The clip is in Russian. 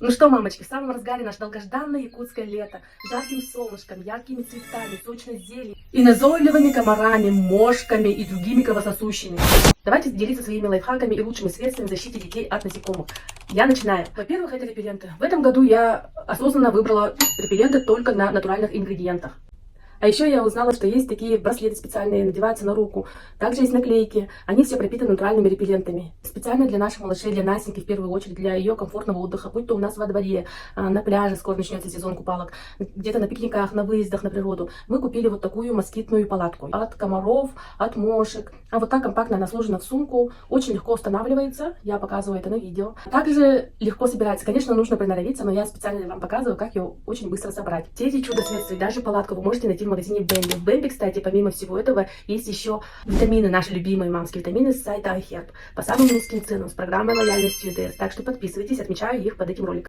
Ну что, мамочки, в самом разгаре наше долгожданное якутское лето. Жарким солнышком, яркими цветами, сочной зеленью и назойливыми комарами, мошками и другими кровососущими. Давайте делиться своими лайфхаками и лучшими средствами защиты детей от насекомых. Я начинаю. Во-первых, это репелленты. В этом году я осознанно выбрала репелленты только на натуральных ингредиентах. А еще я узнала, что есть такие браслеты специальные, надеваются на руку. Также есть наклейки. Они все пропитаны натуральными репеллентами. Специально для наших малышей, для Насеньки в первую очередь, для ее комфортного отдыха. Будь то у нас во дворе, на пляже, скоро начнется сезон купалок, где-то на пикниках, на выездах на природу. Мы купили вот такую москитную палатку. От комаров, от мошек. А вот так компактно она сложена в сумку. Очень легко устанавливается. Я показываю это на видео. Также легко собирается. Конечно, нужно приноровиться, но я специально вам показываю, как ее очень быстро собрать. Все эти чудо-средства и даже палатку вы можете найти в магазине Бэмби. В Бэмби, кстати, помимо всего этого, есть еще витамины, наши любимые мамские витамины с сайта iHerb. По самым низким ценам, с программой лояльности UDS. Так что подписывайтесь, отмечаю их под этим роликом.